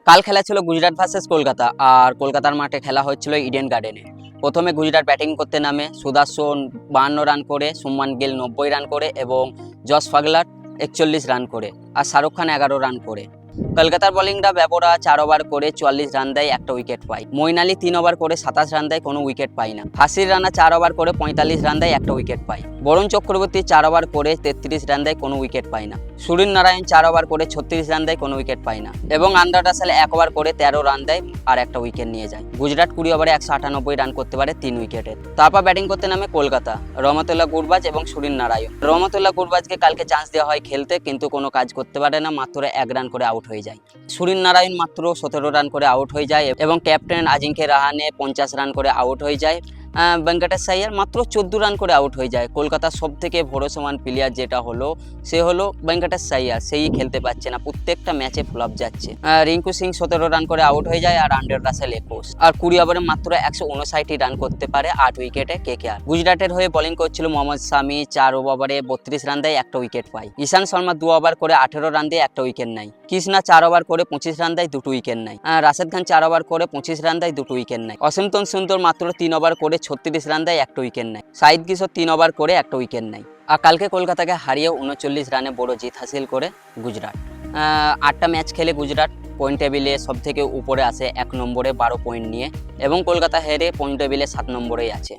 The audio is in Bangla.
কাল খেলা ছিল গুজরাট ভার্সেস কলকাতা, আর কলকাতার মাঠে খেলা হচ্ছিল ইডেন গার্ডেনে। প্রথমে গুজরাট ব্যাটিং করতে নামে সুদর্শন 52 রান করে, সুমন গিল 90 রান করে এবং জস বাটলার 41 রান করে, আর শাহরুখ খান 11 রান করে। কলকাতার বোলিংরা বেপরা 4 ওভার করে 44 রান দেয়, একটা উইকেট পায়। মঈন আলী 3 ওভার করে 27 রান দেয়, কোনো উইকেট পায় না। হাসির রানা 4 ওভার করে 45 রান দেয়, একটা উইকেট পায়। বরুণ চক্রবর্তী 4 ওভার করে 33 রান দেয়, কোনো উইকেট পায় না। সুনীল নারায়ণ 4 ওভার করে 36 রান দেয়, কোনো উইকেট পায় না। এবং আন্দ্রে রাসেল 1 ওভার করে 13 রান দেয় আর একটা উইকেট নিয়ে যায়। গুজরাট 20 ওভারে 198 রান করতে পারে 3 উইকেটে। তারপর ব্যাটিং করতে নামে কলকাতা, রহমতুল্লাহ গুরবাজ এবং সুনীল নারায়ণ। রহমতুল্লাহ গুরবাজকে কালকে চান্স দেওয়া হয় খেলতে, কিন্তু কোনো কাজ করতে পারে না, মাত্র 1 রান করে আউট হয়ে যায়। সুনীল নারায়ণ মাত্র 17 রান করে আউট হয়ে যায় এবং ক্যাপ্টেন আজিঙ্কে রাহানে 50 রান করে আউট হয়ে যায়। ভেঙ্কটেশ আইয়ার মাত্র 14 রান করে আউট হয়ে যায়। কলকাতার সব থেকে ভরসামান প্লেয়ার যেটা হলো সে হলো ভেঙ্কটেশ আইয়ার, সেই খেলতে পারছে না, প্রত্যেকটা ম্যাচে ফ্লপ যাচ্ছে। রিঙ্কু সিং 17 রান করে আউট হয়ে যায় আর আন্দ্রে রাসেল 21। আর 20 ওভারে মাত্র 159 রান করতে পারে 8 উইকেটে কেকেআর। গুজরাটের হয়ে বোলিং করছিল মোহাম্মদ শামি, 4 ওভারে 32 রান দেয়, একটা উইকেট পায়। ঈশান শর্মা 2 ওভার করে 18 রান দিয়ে একটা উইকেট নেয়। কৃষ্ণা 4 ওভার করে 25 রান দেয়, 2 উইকেট নেয়। রাশেদ খান 4 ওভার করে 25 রান দেয়, 2 উইকেট নেয়। অসিমতন সুন্দর মাত্র 3 ওভার করে 36 রান দেয়, একটা উইকেট নেয়। সাঈদ কিশোর 3 ওভার করে একটা উইকেট নেয়। আর কালকে কলকাতাকে হারিয়ে 39 রানে বড় জিত হাসিল করে গুজরাট। 8টা ম্যাচ খেলে গুজরাট পয়েন্ট টেবিলে সব থেকে উপরে আসে 1 নম্বরে 12 পয়েন্ট নিয়ে, এবং কলকাতা হেরে পয়েন্ট টেবিলে 7 নম্বরেই আছে।